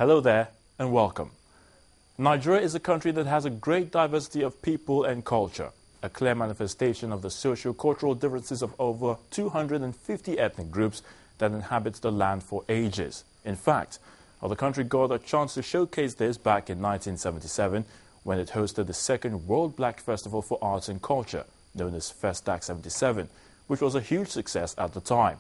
Hello there and welcome. Nigeria is a country that has a great diversity of people and culture, a clear manifestation of the socio-cultural differences of over 250 ethnic groups that inhabit the land for ages. In fact, the country got a chance to showcase this back in 1977 when it hosted the second World Black Festival for Arts and Culture, known as Festac 77, which was a huge success at the time.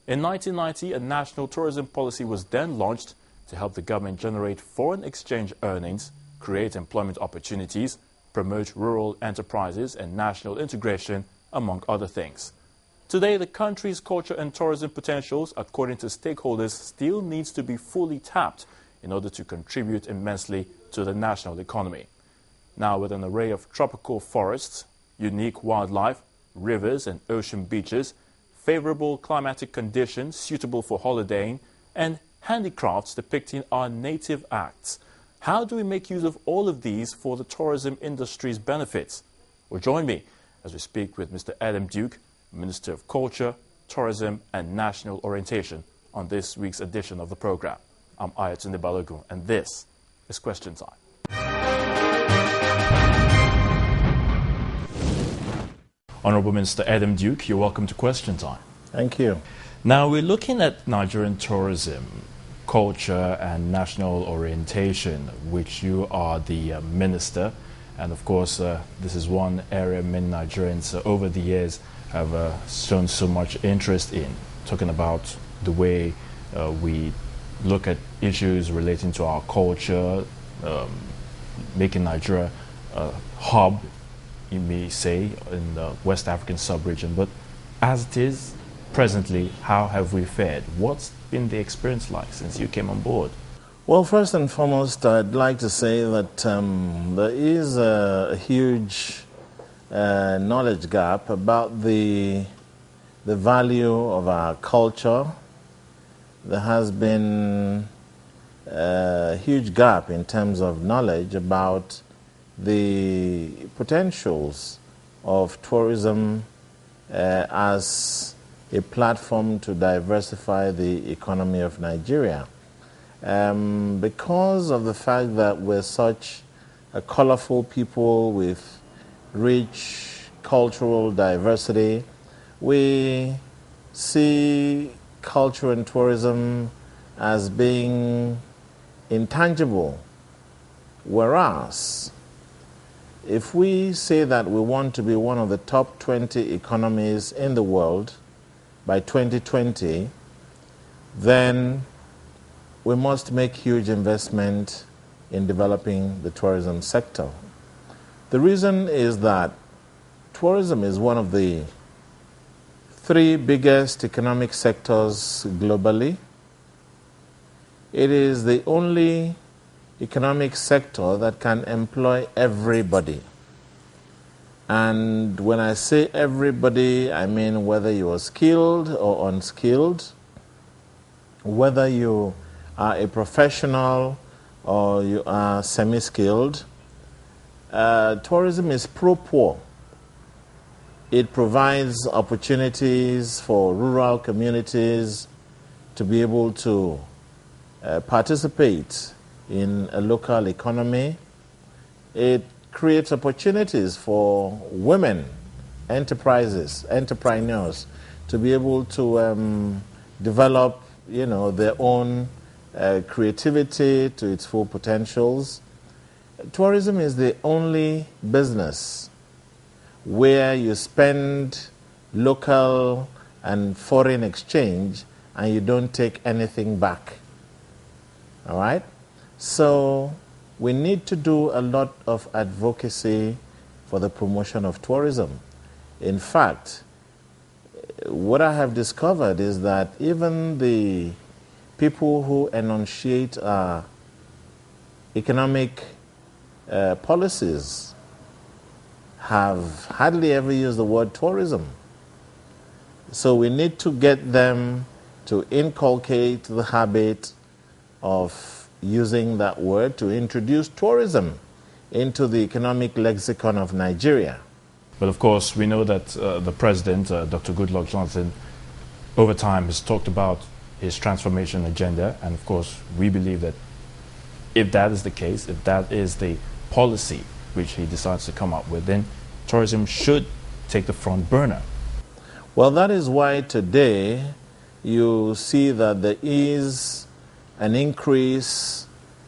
In 1990, a national tourism policy was then launched to help the government generate foreign exchange earnings, create employment opportunities, promote rural enterprises and national integration, among other things. Today, the country's culture and tourism potentials, according to stakeholders, still needs to be fully tapped in order to contribute immensely to the national economy. Now, with an array of tropical forests, unique wildlife, rivers and ocean beaches, favorable climatic conditions suitable for holidaying, and handicrafts depicting our native acts, how do we make use of all of these for the tourism industry's benefits? Well, join me as we speak with Mr. Edem Duke, Minister of Culture, Tourism and National Orientation on this week's edition of the program. I'm Ayatunde Balogun, and this is Question Time. Honorable Minister Edem Duke, you're welcome to Question Time. Thank you. Now, we're looking at Nigerian tourism, culture and national orientation, which you are the minister. And of course, this is one area many Nigerians over the years have shown so much interest in, talking about the way we look at issues relating to our culture, making Nigeria a hub, you may say, in the West African sub-region. But as it is presently, how have we fared? What's been the experience like since you came on board? Well, first and foremost, I'd like to say that there is a huge knowledge gap about the value of our culture. There has been a huge gap in terms of knowledge about the potentials of tourism as a platform to diversify the economy of Nigeria. Because of the fact that we're such a colorful people with rich cultural diversity, we see culture and tourism as being intangible. Whereas, if we say that we want to be one of the top 20 economies in the world by 2020, then we must make huge investment in developing the tourism sector. The reason is that tourism is one of the three biggest economic sectors globally. It is the only economic sector that can employ everybody. And when I say everybody, I mean whether you are skilled or unskilled, whether you are a professional or you are semi-skilled. Tourism is pro-poor. It provides opportunities for rural communities to be able to participate in a local economy. It creates opportunities for women, entrepreneurs, to be able to develop, their own creativity to its full potentials. Tourism is the only business where you spend local and foreign exchange and you don't take anything back. All right? So we need to do a lot of advocacy for the promotion of tourism. In fact, what I have discovered is that even the people who enunciate economic policies have hardly ever used the word tourism. So we need to get them to inculcate the habit of using that word to introduce tourism into the economic lexicon of Nigeria. But of course, we know that the president, Dr. Goodluck Jonathan, over time has talked about his transformation agenda, and of course, we believe that if that is the case, if that is the policy which he decides to come up with, then tourism should take the front burner. Well, that is why today you see that there is an increase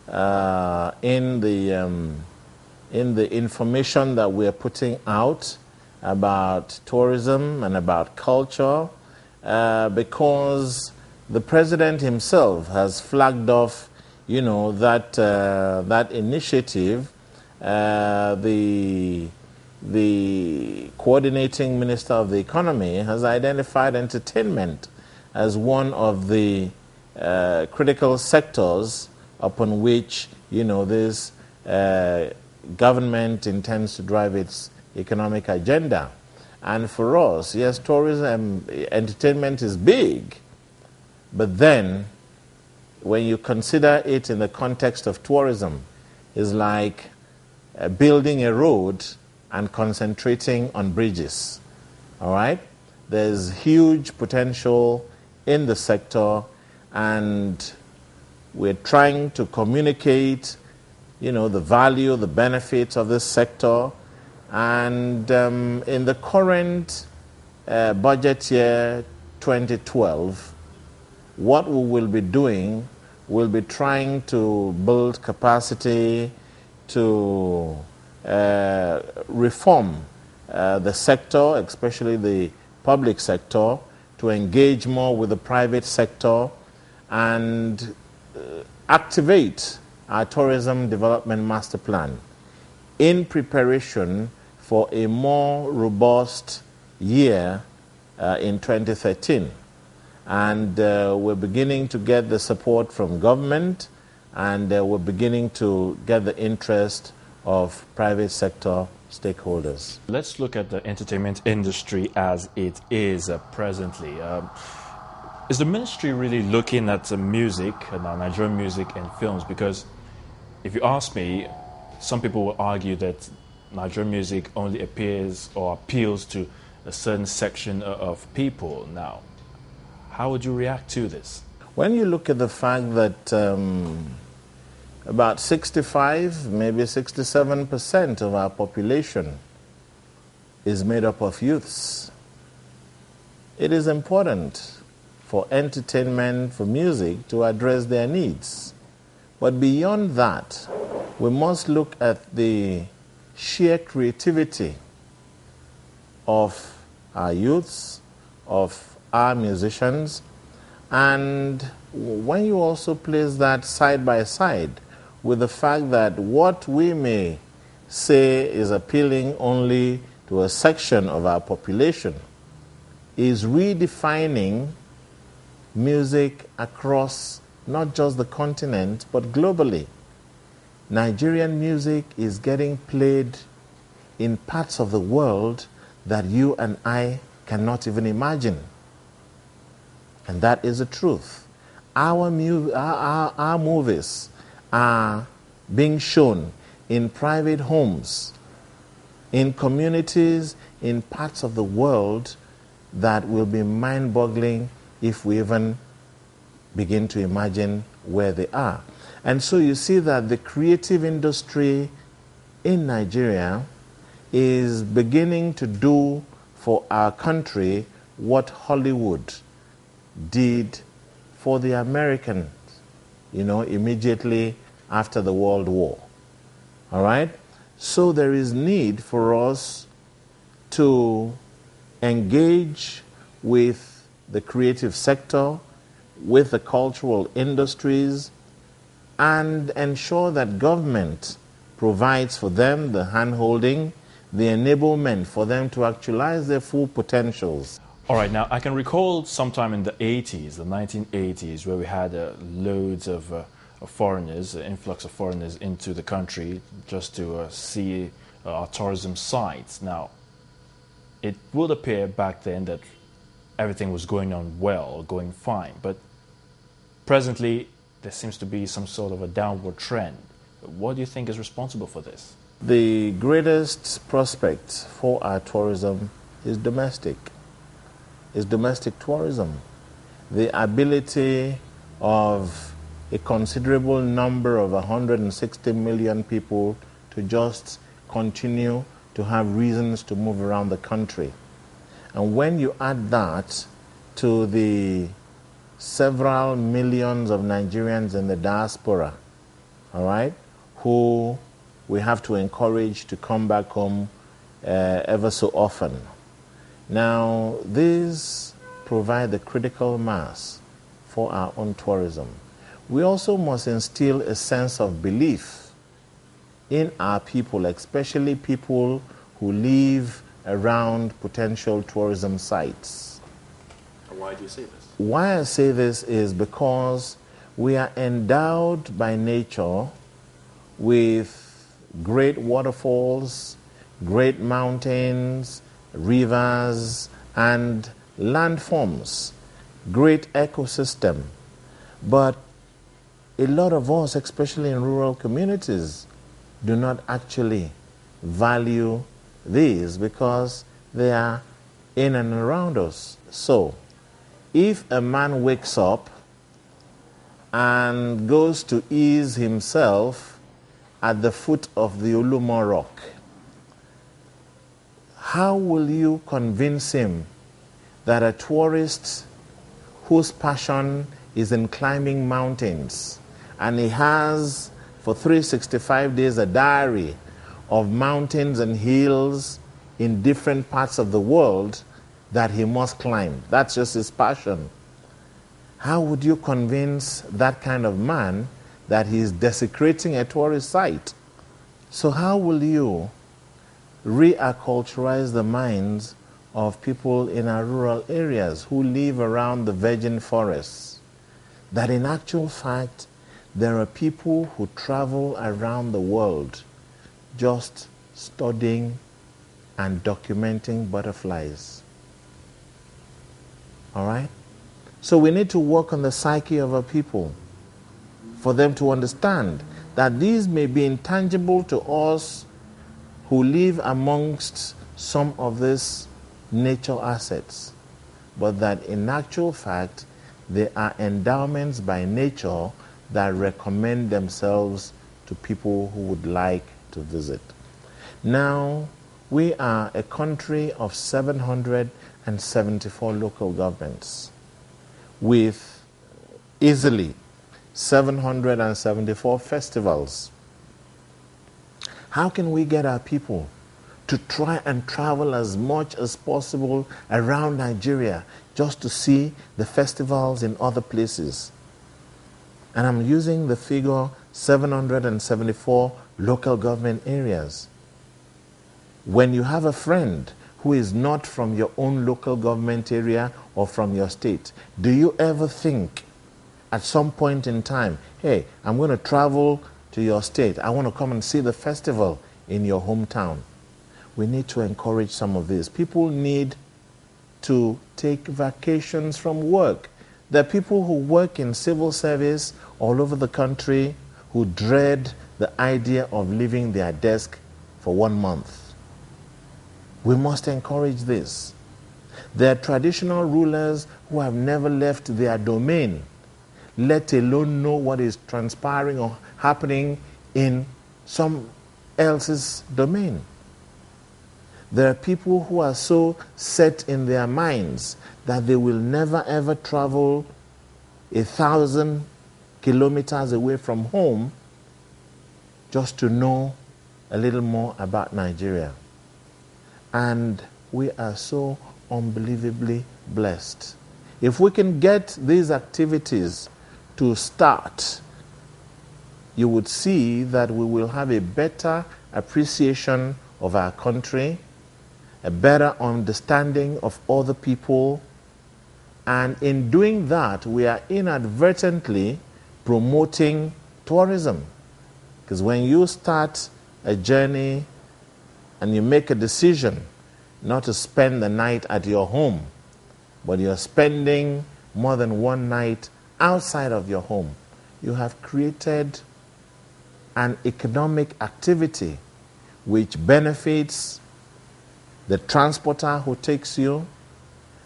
in the information that we are putting out about tourism and about culture, because the president himself has flagged off, that initiative. The coordinating minister of the economy has identified entertainment as one of the critical sectors upon which, this government intends to drive its economic agenda. And for us, yes, tourism, entertainment is big, but then when you consider it in the context of tourism, it's like building a road and concentrating on bridges. All right? There's huge potential in the sector, and we're trying to communicate, the value, the benefits of this sector. And in the current budget year 2012, what we will be doing, we'll be trying to build capacity to reform the sector, especially the public sector, to engage more with the private sector and activate our tourism development master plan in preparation for a more robust year in 2013. And we're beginning to get the support from government, and we're beginning to get the interest of private sector stakeholders. Let's look at the entertainment industry as it is presently. Is the ministry really looking at music, Nigerian music and films? Because if you ask me, some people will argue that Nigerian music only appears or appeals to a certain section of people. Now, how would you react to this? When you look at the fact that about 65, maybe 67% of our population is made up of youths, it is important for entertainment, for music, to address their needs. But beyond that, we must look at the sheer creativity of our youths, of our musicians, and when you also place that side by side with the fact that what we may say is appealing only to a section of our population is redefining music across not just the continent but globally. Nigerian music is getting played in parts of the world that you and I cannot even imagine. And that is the truth. Our movies are being shown in private homes, in communities, in parts of the world that will be mind-boggling if we even begin to imagine where they are. And so you see that the creative industry in Nigeria is beginning to do for our country what Hollywood did for the Americans, immediately after the World War. All right? So there is need for us to engage with the creative sector, with the cultural industries, and ensure that government provides for them the hand-holding, the enablement for them to actualize their full potentials. All right, now I can recall sometime in the 80s, the 1980s, where we had loads of foreigners, influx of foreigners into the country just to see our tourism sites. Now, it would appear back then that everything was going on well, going fine, but presently there seems to be some sort of a downward trend. What do you think is responsible for this? The greatest prospect for our tourism is domestic tourism. The ability of a considerable number of 160 million people to just continue to have reasons to move around the country. And when you add that to the several millions of Nigerians in the diaspora, all right, who we have to encourage to come back home ever so often. Now, these provide the critical mass for our own tourism. We also must instill a sense of belief in our people, especially people who live around potential tourism sites. And why do you say this? Why I say this is because we are endowed by nature with great waterfalls, great mountains, rivers, and landforms, great ecosystem. But a lot of us, especially in rural communities, do not actually value these because they are in and around us. So, if a man wakes up and goes to ease himself at the foot of the Ulumo Rock, how will you convince him that a tourist whose passion is in climbing mountains and he has for 365 days a diary of mountains and hills in different parts of the world that he must climb? That's just his passion. How would you convince that kind of man that he is desecrating a tourist site? So how will you reacculturize the minds of people in our rural areas who live around the virgin forests, that in actual fact there are people who travel around the world just studying and documenting butterflies? All right? So we need to work on the psyche of our people for them to understand that these may be intangible to us who live amongst some of these nature assets, but that in actual fact they are endowments by nature that recommend themselves to people who would like to visit. Now, we are a country of 774 local governments with easily 774 festivals. How can we get our people to try and travel as much as possible around Nigeria just to see the festivals in other places? And I'm using the figure 774 local government areas. When you have a friend who is not from your own local government area or from your state, do you ever think at some point in time, hey, I'm going to travel to your state, I want to come and see the festival in your hometown? We need to encourage some of this. People need to take vacations from work. There are people who work in civil service all over the country who dread the idea of leaving their desk for 1 month. We must encourage this. There are traditional rulers who have never left their domain, let alone know what is transpiring or happening in some else's domain. There are people who are so set in their minds that they will never ever travel 1,000 kilometers away from home just to know a little more about Nigeria. And we are so unbelievably blessed. If we can get these activities to start, you would see that we will have a better appreciation of our country, a better understanding of other people, and in doing that, we are inadvertently promoting tourism. Because when you start a journey and you make a decision not to spend the night at your home, but you're spending more than one night outside of your home, you have created an economic activity which benefits the transporter who takes you,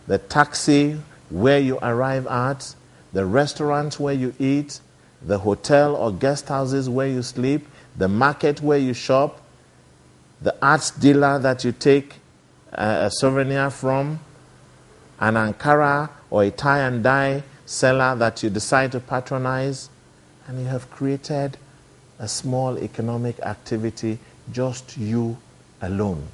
the taxi where you arrive at, the restaurant where you eat, the hotel or guest houses where you sleep, the market where you shop, the arts dealer that you take a souvenir from, an Ankara or a tie and dye seller that you decide to patronize, and you have created a small economic activity, just you alone.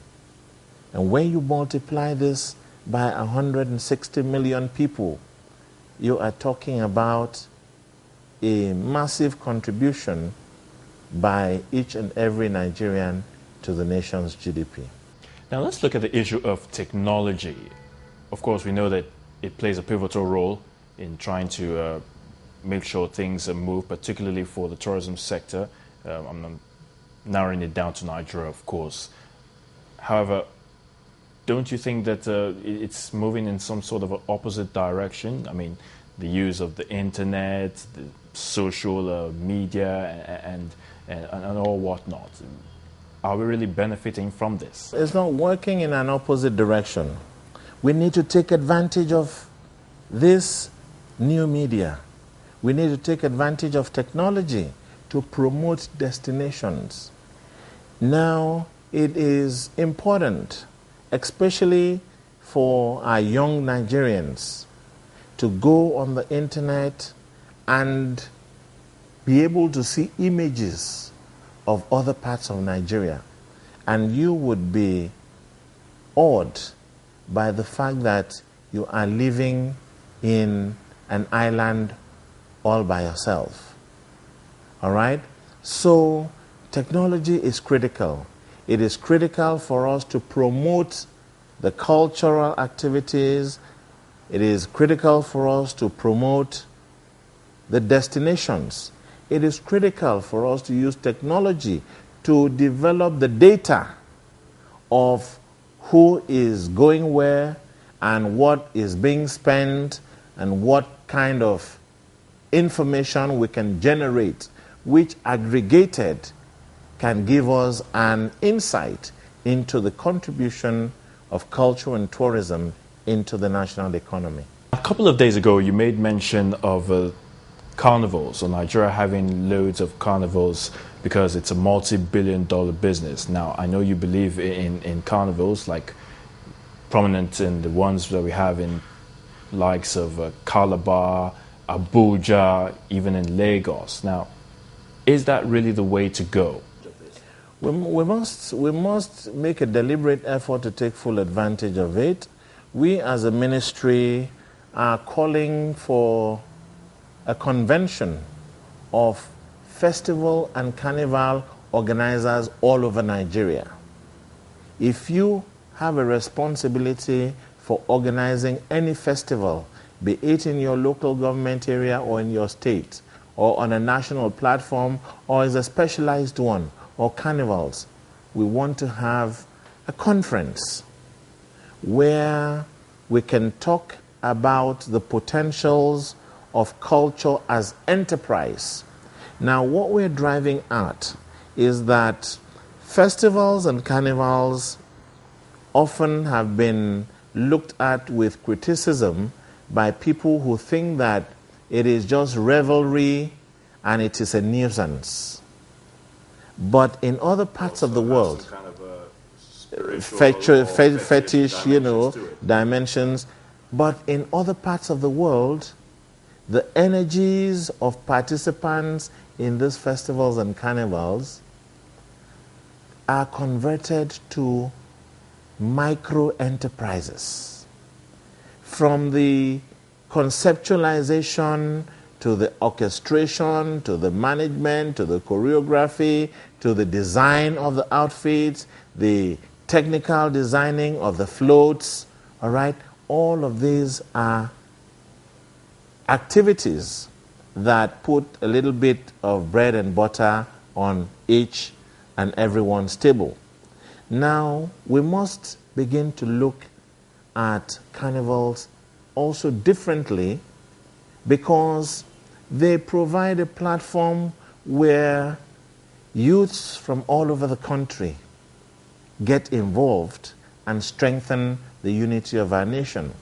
And when you multiply this by 160 million people, you are talking about a massive contribution by each and every Nigerian to the nation's GDP. Now let's look at the issue of technology. Of course, we know that it plays a pivotal role in trying to make sure things move, particularly for the tourism sector. I'm narrowing it down to Nigeria, of course. However, don't you think that it's moving in some sort of an opposite direction? I mean, the use of the internet, the social media, and all whatnot. Are we really benefiting from this? It's not working in an opposite direction. We need to take advantage of this new media. We need to take advantage of technology to promote destinations. Now, it is important, especially for our young Nigerians, to go on the internet and be able to see images of other parts of Nigeria. And you would be awed by the fact that you are living in an island all by yourself. All right? So technology is critical. It is critical for us to promote the cultural activities. It is critical for us to promote the destinations. It is critical for us to use technology to develop the data of who is going where and what is being spent and what kind of information we can generate, which aggregated can give us an insight into the contribution of culture and tourism into the national economy. A couple of days ago, you made mention of carnivals, or Nigeria having loads of carnivals because it's a multi-billion-dollar business. Now, I know you believe in carnivals, like prominent in the ones that we have in likes of Calabar, Abuja, even in Lagos. Now, is that really the way to go? We must make a deliberate effort to take full advantage of it. We as a ministry are calling for a convention of festival and carnival organizers all over Nigeria. If you have a responsibility for organizing any festival, be it in your local government area or in your state, or on a national platform, or as a specialized one, or carnivals, we want to have a conference where we can talk about the potentials of culture as enterprise. Now, what we're driving at is that festivals and carnivals often have been looked at with criticism by people who think that it is just revelry and it is a nuisance. But in other parts of the world, kind of fetish, dimensions. But in other parts of the world, the energies of participants in these festivals and carnivals are converted to micro enterprises. From the conceptualization to the orchestration, to the management, to the choreography, to the design of the outfits, the technical designing of the floats, all right? All of these are activities that put a little bit of bread and butter on each and everyone's table. Now, we must begin to look at carnivals also differently, because they provide a platform where youths from all over the country get involved and strengthen the unity of our nation.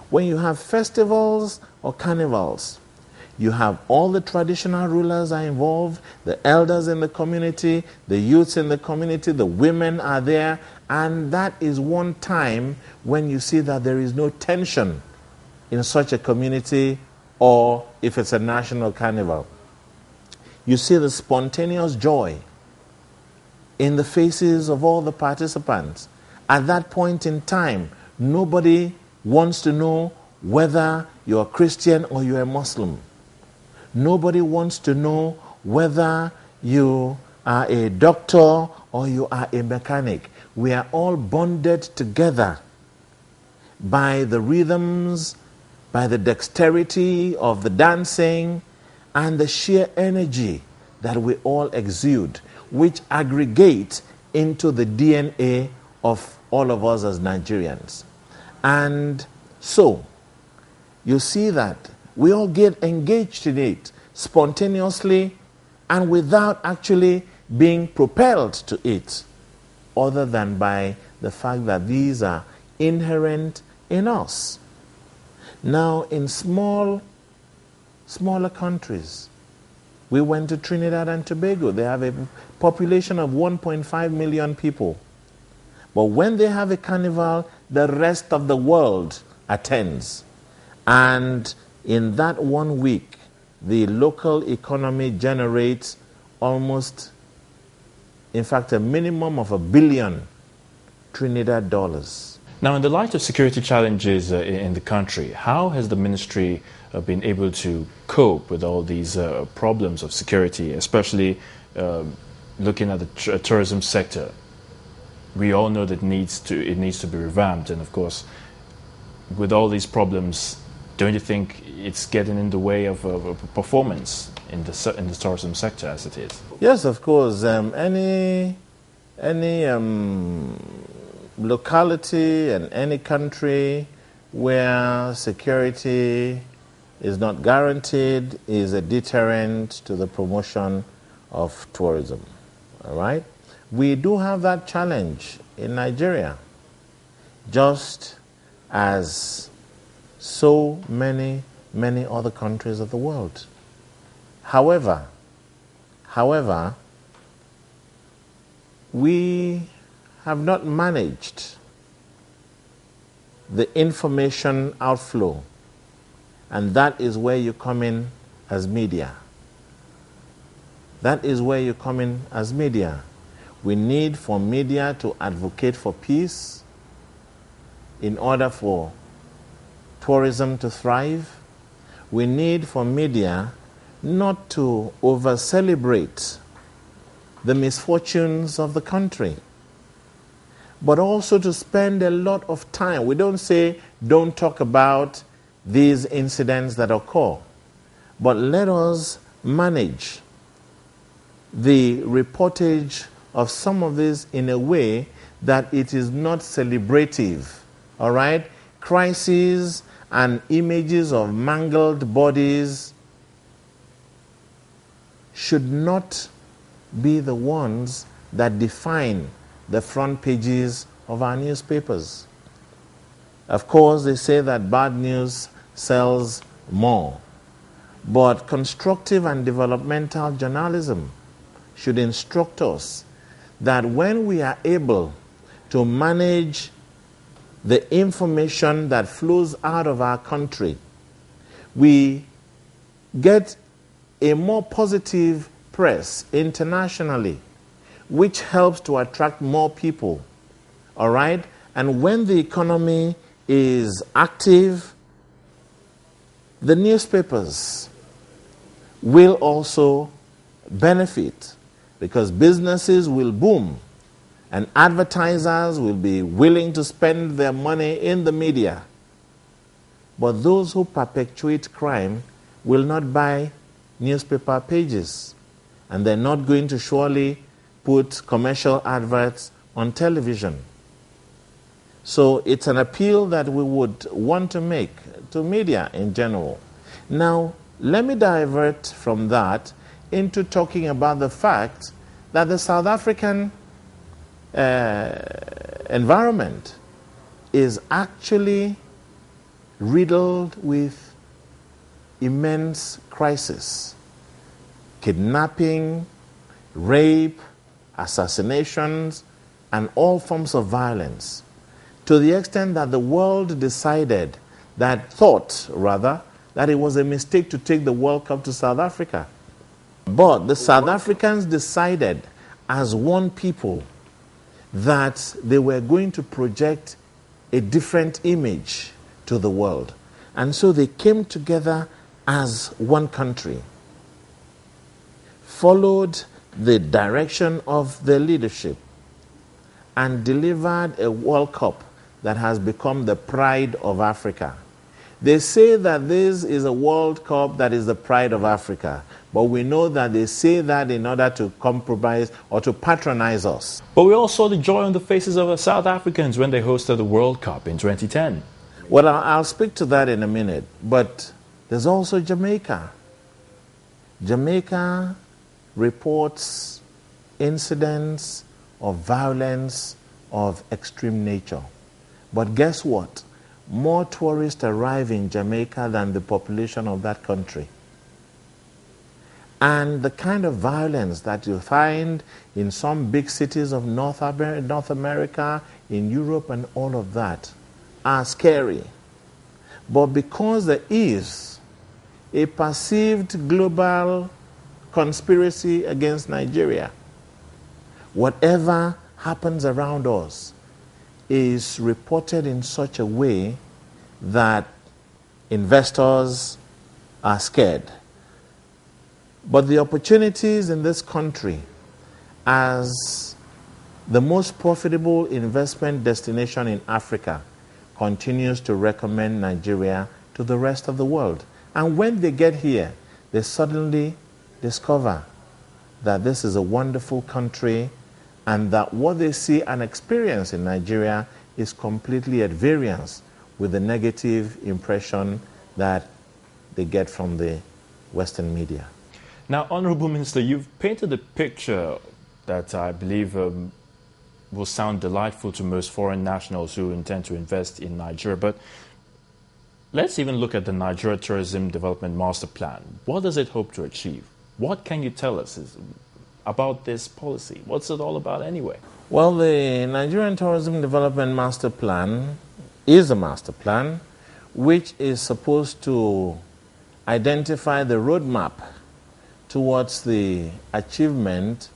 When you have festivals or carnivals, You have all the traditional rulers are involved, the elders in the community, the youths in the community, the women are there, and that is one time when you see that there is no tension in such a community, or if it's a national carnival. You see the spontaneous joy in the faces of all the participants. At that point in time, nobody wants to know whether you're a Christian or you're a Muslim. Nobody wants to know whether you are a doctor or you are a mechanic. We are all bonded together by the rhythms, by the dexterity of the dancing, and the sheer energy that we all exude, which aggregate into the DNA of all of us as Nigerians. And so, you see that we all get engaged in it spontaneously and without actually being propelled to it, other than by the fact that these are inherent in us. Now, in smaller countries, we went to Trinidad and Tobago. They have a population of 1.5 million people. But when they have a carnival, the rest of the world attends. And in that 1 week, the local economy generates almost, in fact, a minimum of $1 billion Trinidad dollars. Now, in the light of security challenges in the country, how has the ministry been able to cope with all these problems of security, especially looking at the tourism sector? We all know that it needs to be revamped, and of course, with all these problems, don't you think it's getting in the way of performance in the tourism sector as it is? Yes, of course. Any locality and any country where security is not guaranteed is a deterrent to the promotion of tourism. All right? We do have that challenge in Nigeria, just as so many other countries of the world. However, we have not managed the information outflow, and that is where you come in as media. That is where you come in as media. We need for media to advocate for peace in order for tourism to thrive. We need for media not to over-celebrate the misfortunes of the country, but also to spend a lot of time. We don't say don't talk about these incidents that occur, but let us manage the reportage of some of this in a way that it is not celebrative. All right? Crises and images of mangled bodies should not be the ones that define the front pages of our newspapers. Of course, they say that bad news sells more, but constructive and developmental journalism should instruct us that when we are able to manage the information that flows out of our country, we get a more positive press internationally, which helps to attract more people. All right? And when the economy is active, the newspapers will also benefit, because businesses will boom and advertisers will be willing to spend their money in the media. But those who perpetuate crime will not buy newspaper pages, and they're not going to surely put commercial adverts on television. So it's an appeal that we would want to make to media in general. Now, let me divert from that into talking about the fact that the South African environment is actually riddled with immense crisis: kidnapping, rape, assassinations, and all forms of violence, to the extent that the world thought that it was a mistake to take the World Cup to South Africa. But the South Africans decided as one people that they were going to project a different image to the world. And so they came together as one country, followed the direction of their leadership, and delivered a World Cup that has become the pride of Africa. They say that this is a World Cup that is the pride of Africa, but we know that they say that in order to compromise or to patronize us. But we all saw the joy on the faces of the South Africans when they hosted the World Cup in 2010. Well, I'll speak to that in a minute, but there's also Jamaica. Jamaica reports incidents of violence of extreme nature. But guess what? More tourists arrive in Jamaica than the population of that country. And the kind of violence that you find in some big cities of North America, in Europe, and all of that are scary. But because there is a perceived global conspiracy against Nigeria, whatever happens around us is reported in such a way that investors are scared. But the opportunities in this country as the most profitable investment destination in Africa continues to recommend Nigeria to the rest of the world. And when they get here, they suddenly discover that this is a wonderful country and that what they see and experience in Nigeria is completely at variance with the negative impression that they get from the Western media. Now, Honorable Minister, you've painted a picture that I believe will sound delightful to most foreign nationals who intend to invest in Nigeria. But let's even look at the Nigeria Tourism Development Master Plan. What does it hope to achieve? What can you tell us about this policy? What's it all about anyway? Well, the Nigerian Tourism Development Master Plan is a master plan which is supposed to identify the roadmap towards the achievement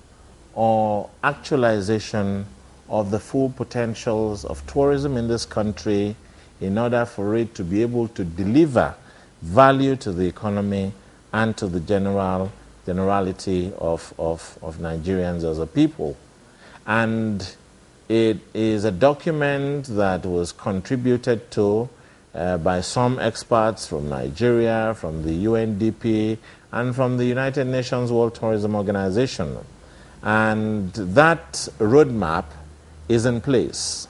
or actualization of the full potentials of tourism in this country in order for it to be able to deliver value to the economy and to the generality of Nigerians as a people. And it is a document that was contributed to by some experts from Nigeria, from the UNDP, and from the United Nations World Tourism Organization. And that roadmap is in place.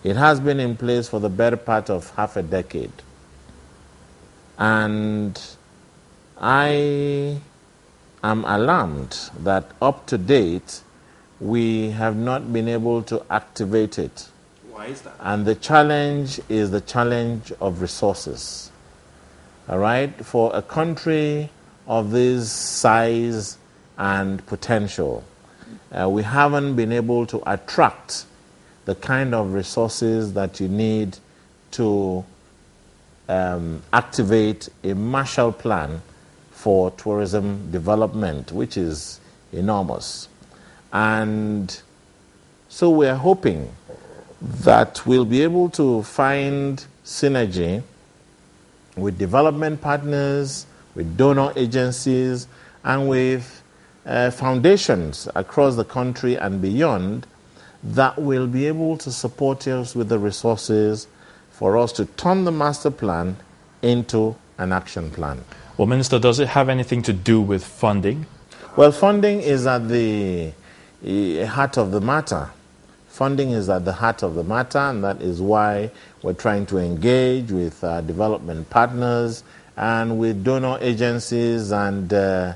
It has been in place for the better part of half a decade. And I am alarmed that up to date, we have not been able to activate it. Why is that? And the challenge is the challenge of resources. All right? For a country of this size and potential, we haven't been able to attract the kind of resources that you need to activate a Marshall Plan for tourism development, which is enormous. And so we're hoping that we'll be able to find synergy with development partners, with donor agencies, and with foundations across the country and beyond that will be able to support us with the resources for us to turn the master plan into an action plan. Well, Minister, does it have anything to do with funding? Well, funding is at the heart of the matter. Funding is at the heart of the matter, and that is why we're trying to engage with development partners and with donor agencies and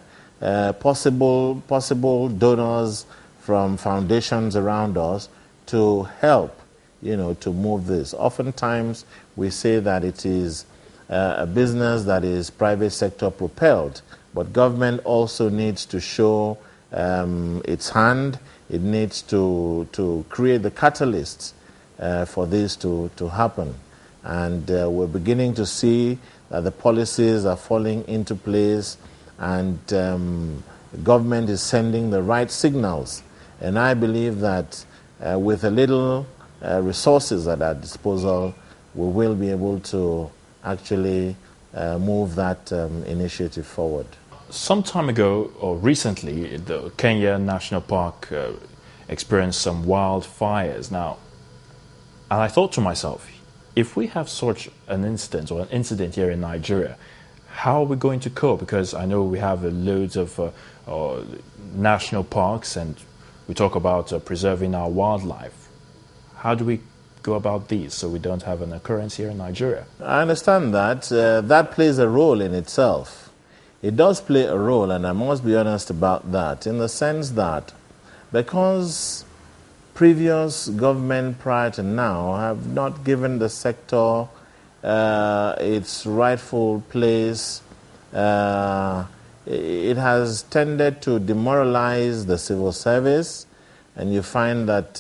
possible donors from foundations around us to help, to move this. Oftentimes, we say that it is a business that is private sector propelled, but government also needs to show its hand. It needs to create the catalysts for this to happen. And we're beginning to see that the policies are falling into place, and government is sending the right signals. And I believe that with a little resources at our disposal, we will be able to actually move that initiative forward. Some time ago, or recently, the Kenya National Park experienced some wildfires. Now, and I thought to myself, if we have such an incident or an incident here in Nigeria, how are we going to cope? Because I know we have loads of national parks, and we talk about preserving our wildlife. How do we go about these so we don't have an occurrence here in Nigeria? I understand that. That plays a role in itself. It does play a role, and I must be honest about that, in the sense that because previous government prior to now have not given the sector its rightful place, it has tended to demoralize the civil service, and you find that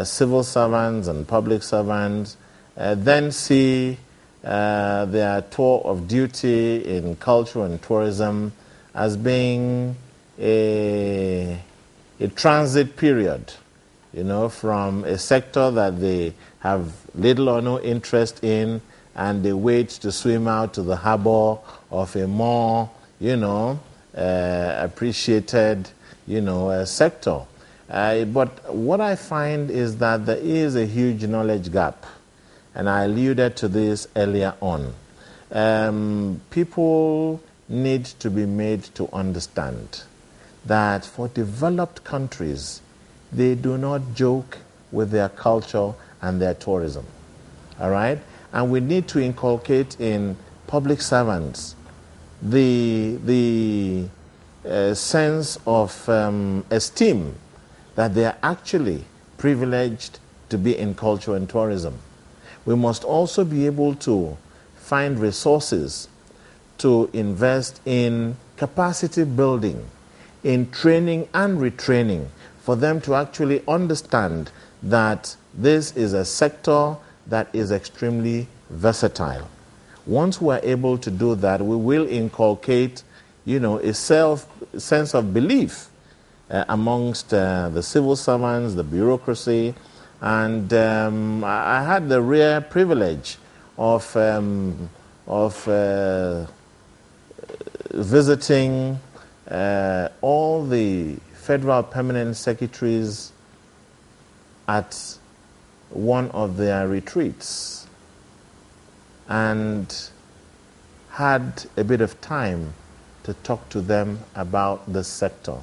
civil servants and public servants then see their tour of duty in culture and tourism as being a transit period, from a sector that they have little or no interest in, and they wait to swim out to the harbor of a more, appreciated, sector. But what I find is that there is a huge knowledge gap, and I alluded to this earlier on. People need to be made to understand that for developed countries, they do not joke with their culture and their tourism. All right? And we need to inculcate in public servants the sense of esteem that they are actually privileged to be in culture and tourism. We must also be able to find resources to invest in capacity building, in training and retraining, for them to actually understand that this is a sector that is extremely versatile. Once we are able to do that, we will inculcate, a sense of belief amongst the civil servants, the bureaucracy. And I had the rare privilege of visiting all the federal permanent secretaries at one of their retreats, and had a bit of time to talk to them about the sector.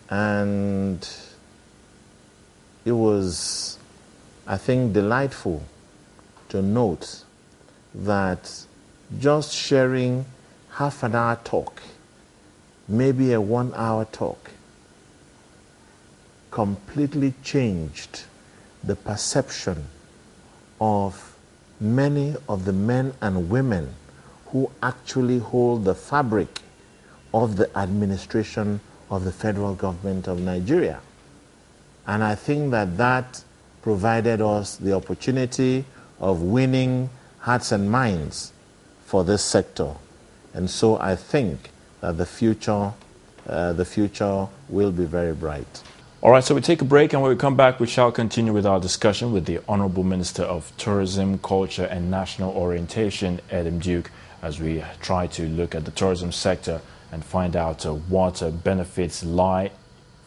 And it was, I think, delightful to note that just sharing half an hour talk, maybe a 1 hour talk, completely changed the perception of many of the men and women who actually hold the fabric of the administration of the federal government of Nigeria. And I think that provided us the opportunity of winning hearts and minds for this sector. And so I think that the future will be very bright. All right, so we take a break, and when we come back, we shall continue with our discussion with the Honorable Minister of Tourism, Culture and National Orientation, Edem Duke, as we try to look at the tourism sector and find out what benefits lie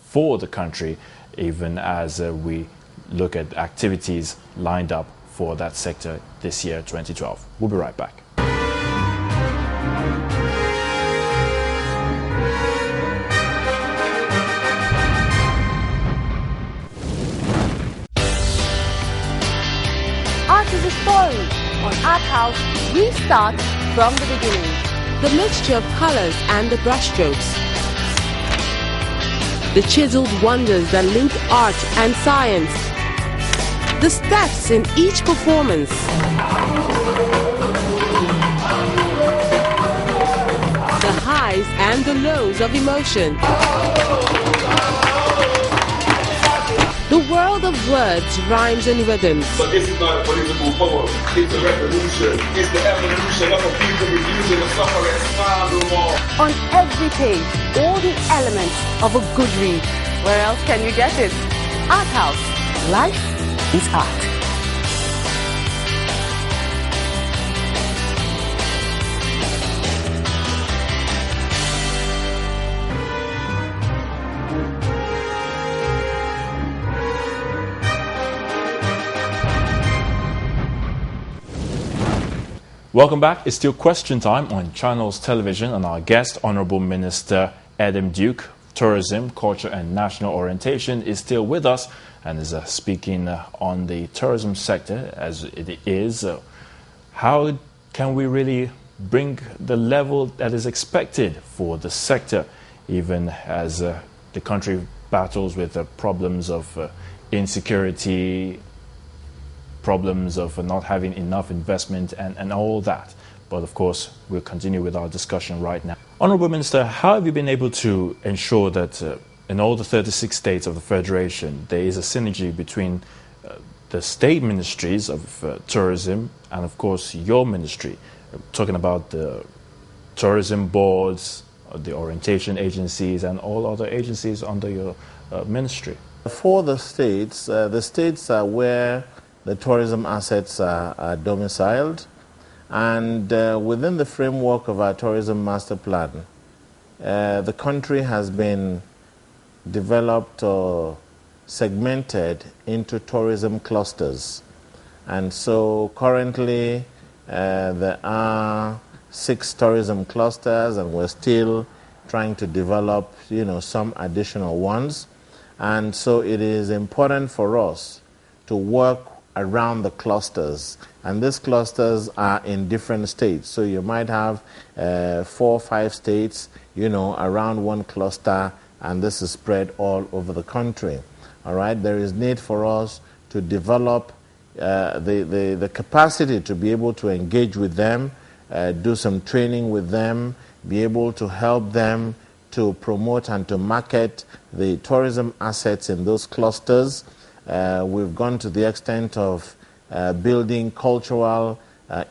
for the country, even as we look at activities lined up for that sector this year, 2012. We'll be right back. Art is a story. On Art House, we start from the beginning. The mixture of colors and the brushstrokes. The chiseled wonders that link art and science. The steps in each performance. The highs and the lows of emotion. The world of words, rhymes and rhythms. But this is not a political poem. It's a revolution. It's the evolution of a people refusing to suffer and smile no more. On every page, all the elements of a good read. Where else can you get it? Art House. Life is art. Welcome back. It's still question time on Channels Television, and our guest, Honorable Minister Edem Duke, Tourism, Culture and National Orientation, is still with us and is speaking on the tourism sector as it is. How can we really bring the level that is expected for the sector, even as the country battles with the problems of insecurity, problems of not having enough investment and all that. But of course, we'll continue with our discussion right now. Honourable Minister, how have you been able to ensure that in all the 36 states of the Federation, there is a synergy between the state ministries of tourism and of course your ministry? Talking about the tourism boards, the orientation agencies and all other agencies under your ministry. For the states are where the tourism assets are domiciled, and within the framework of our tourism master plan, the country has been developed or segmented into tourism clusters. And so currently there are 6 tourism clusters, and we're still trying to develop, some additional ones. And so it is important for us to work around the clusters, and these clusters are in different states. So you might have 4 or 5 states, around one cluster, and this is spread all over the country. All right, there is need for us to develop the capacity to be able to engage with them, do some training with them, be able to help them to promote and to market the tourism assets in those clusters. We've gone to the extent of building cultural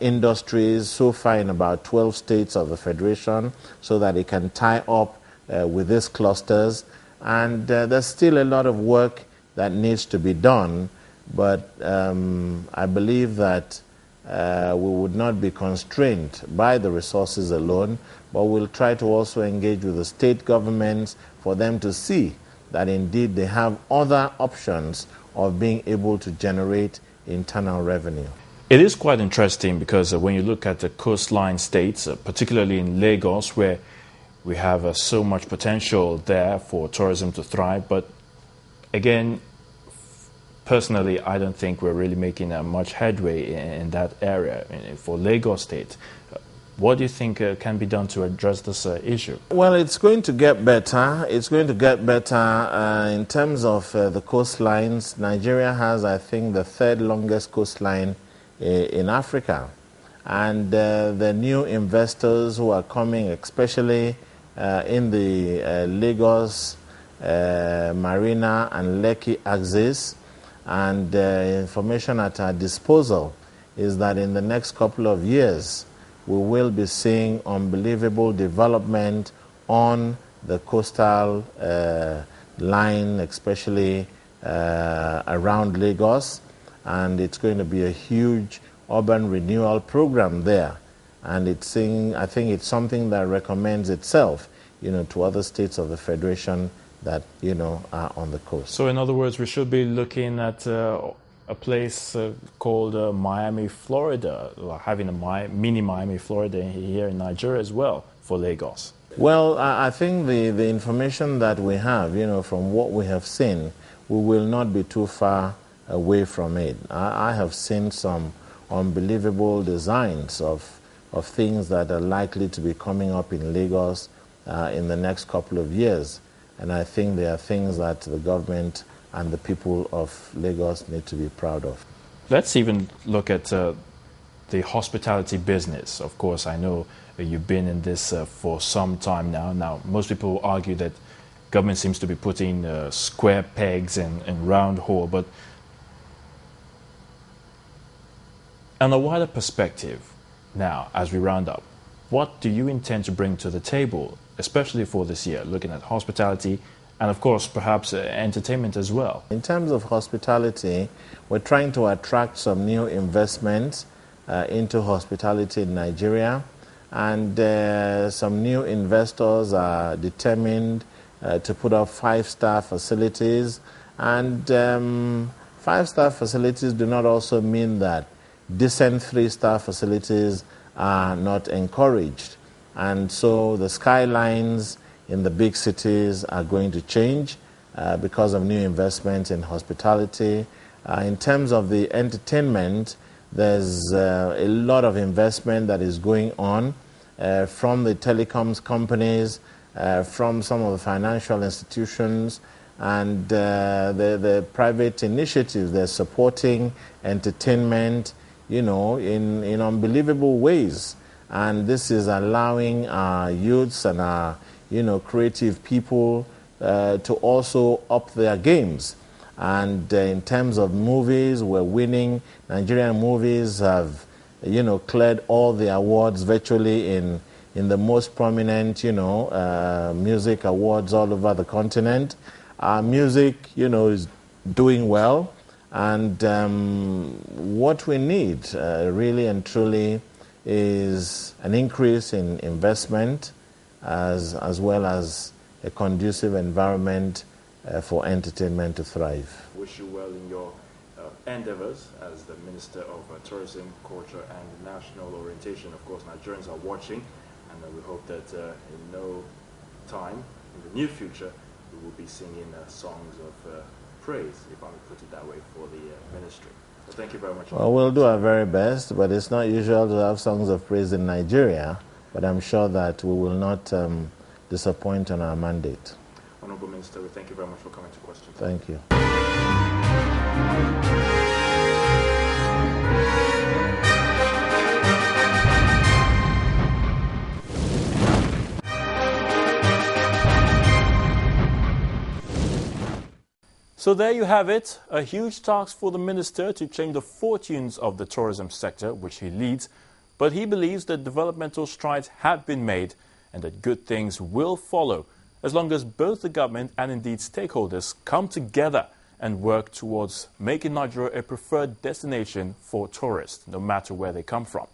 industries so far in about 12 states of the Federation, so that it can tie up with these clusters. And there's still a lot of work that needs to be done, but I believe that we would not be constrained by the resources alone, but we'll try to also engage with the state governments for them to see that indeed they have other options of being able to generate internal revenue. It is quite interesting because when you look at the coastline states, particularly in Lagos, where we have so much potential there for tourism to thrive, but again, personally, I don't think we're really making much headway in that area. For Lagos State, what do you think can be done to address this issue? Well, it's going to get better. It's going to get better in terms of the coastlines. Nigeria has, I think, the 3rd longest coastline in Africa. And the new investors who are coming, especially in the Lagos, Marina and Lekki axis, and information at our disposal is that in the next couple of years, we will be seeing unbelievable development on the coastal line, especially around Lagos, and it's going to be a huge urban renewal program there. And I think it's something that recommends itself, to other states of the Federation that, are on the coast. So in other words, we should be looking at a place called Miami, Florida, having a mini Miami, Florida here in Nigeria as well for Lagos. Well, I think the information that we have, from what we have seen, we will not be too far away from it. I have seen some unbelievable designs of things that are likely to be coming up in Lagos in the next couple of years. And I think there are things that the government and the people of Lagos need to be proud of. Let's even look at the hospitality business. Of course, I know you've been in this for some time now. Now, most people argue that government seems to be putting square pegs in round hole, but on a wider perspective, now, as we round up, what do you intend to bring to the table, especially for this year, looking at hospitality and, of course, perhaps entertainment as well? In terms of hospitality, we're trying to attract some new investments into hospitality in Nigeria, and some new investors are determined to put up 5-star facilities. And 5-star facilities do not also mean that decent 3-star facilities are not encouraged. And so the skylines in the big cities are going to change because of new investments in hospitality. In terms of the entertainment, there's a lot of investment that is going on from the telecoms companies, from some of the financial institutions, and the private initiatives. They're supporting entertainment, in unbelievable ways. And this is allowing our youths and our, creative people to also up their games. And in terms of movies, we're winning. Nigerian movies have, cleared all the awards virtually in the most prominent, music awards all over the continent. Our music, is doing well. And what we need, really and truly, is an increase in investment as well as a conducive environment for entertainment to thrive. Wish you well in your endeavors as the Minister of Tourism, Culture and National Orientation. Of course, Nigerians are watching, and we hope that in no time, in the near future, we will be singing songs of praise, if I may put it that way, for the ministry. So thank you very much. Well, we'll do our very best, but it's not usual to have songs of praise in Nigeria, but I'm sure that we will not disappoint on our mandate. Honourable Minister, we thank you very much for coming to Question Time. Thank you. So there you have it, a huge task for the minister to change the fortunes of the tourism sector, which he leads, but he believes that developmental strides have been made and that good things will follow, as long as both the government and indeed stakeholders come together and work towards making Nigeria a preferred destination for tourists, no matter where they come from.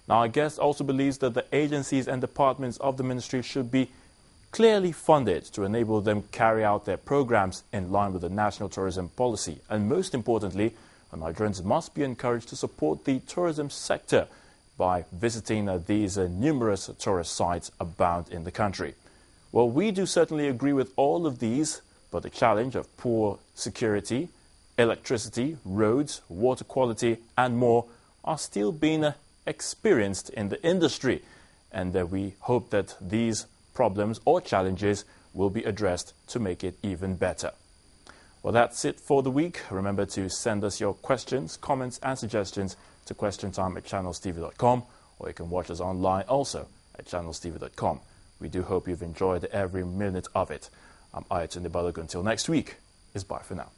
Now, our guest also believes that the agencies and departments of the ministry should be clearly funded to enable them carry out their programs in line with the national tourism policy. And most importantly, Nigerians must be encouraged to support the tourism sector by visiting these numerous tourist sites abound in the country. Well, we do certainly agree with all of these, but the challenge of poor security, electricity, roads, water quality and more are still being experienced in the industry. And we hope that these problems or challenges will be addressed to make it even better. Well, that's it for the week. Remember to send us your questions, comments and suggestions to questiontime@channelstv.com, or you can watch us online also at channelstv.com. We do hope you've enjoyed every minute of it. I'm Ayatunde Balogun. Until next week, it's bye for now.